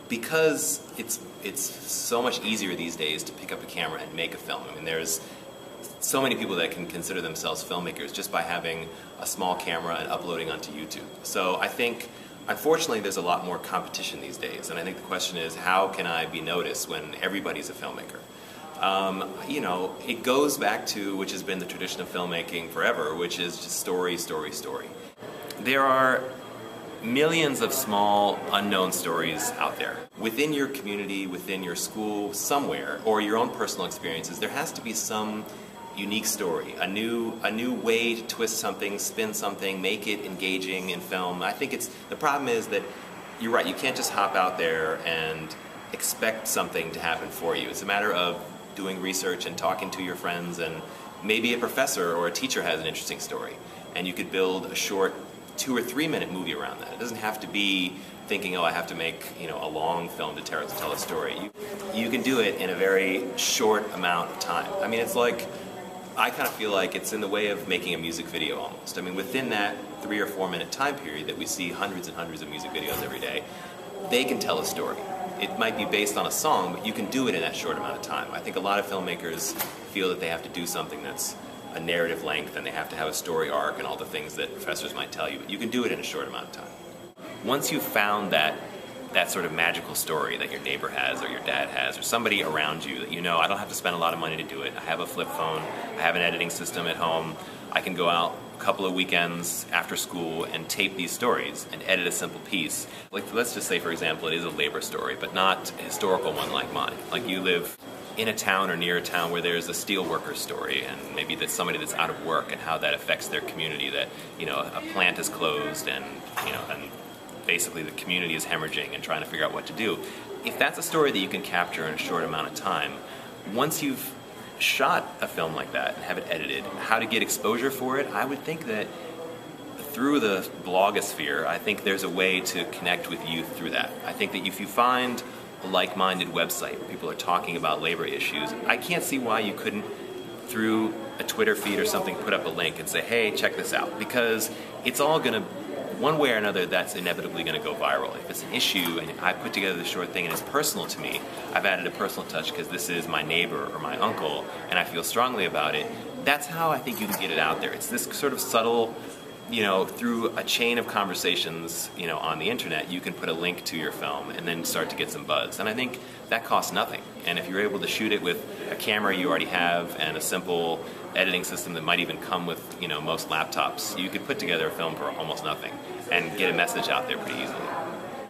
because it's so much easier these days to pick up a camera and make a film. I mean, there's so many people that can consider themselves filmmakers just by having a small camera and uploading onto YouTube. So I think, unfortunately, there's a lot more competition these days, and I think the question is, how can I be noticed when everybody's a filmmaker? You know, it goes back to, which has been the tradition of filmmaking forever, which is just story, story, story. There are millions of small, unknown stories out there. Within your community, within your school, somewhere, or your own personal experiences, there has to be some unique story, a new way to twist something, spin something, make it engaging in film. I think the problem is that you're right, you can't just hop out there and expect something to happen for you. It's a matter of doing research and talking to your friends, and maybe a professor or a teacher has an interesting story, and you could build a short 2 or 3 minute movie around that. It doesn't have to be thinking, oh, I have to make, you know, a long film to tell a story. You can do it in a very short amount of time. I mean, it's like, I kind of feel like it's in the way of making a music video almost. I mean, within that 3 or 4 minute time period that we see hundreds and hundreds of music videos every day, they can tell a story. It might be based on a song, but you can do it in that short amount of time. I think a lot of filmmakers feel that they have to do something that's a narrative length, and they have to have a story arc and all the things that professors might tell you, but you can do it in a short amount of time. Once you've found that sort of magical story that your neighbor has, or your dad has, or somebody around you that you know, I don't have to spend a lot of money to do it. I have a flip phone, I have an editing system at home, I can go out a couple of weekends after school and tape these stories and edit a simple piece. Like, let's just say, for example, it is a labor story, but not a historical one like mine. Like, you live in a town or near a town where there's a steel worker story, and maybe that's somebody that's out of work and how that affects their community, that, you know, a plant is closed and, you know, and basically the community is hemorrhaging and trying to figure out what to do. If that's a story that you can capture in a short amount of time, once you've shot a film like that and have it edited, how to get exposure for it, I would think that through the blogosphere, I think there's a way to connect with youth through that. I think that if you find a like-minded website where people are talking about labor issues, I can't see why you couldn't, through a Twitter feed or something, put up a link and say, hey, check this out, because it's all going to, one way or another, that's inevitably going to go viral. If it's an issue and I put together this short thing and it's personal to me, I've added a personal touch because this is my neighbor or my uncle and I feel strongly about it, that's how I think you can get it out there. It's this sort of subtle, you know, through a chain of conversations, you know, on the internet, you can put a link to your film and then start to get some buzz. And I think that costs nothing. And if you're able to shoot it with a camera you already have and a simple editing system that might even come with, you know, most laptops, you could put together a film for almost nothing and get a message out there pretty easily.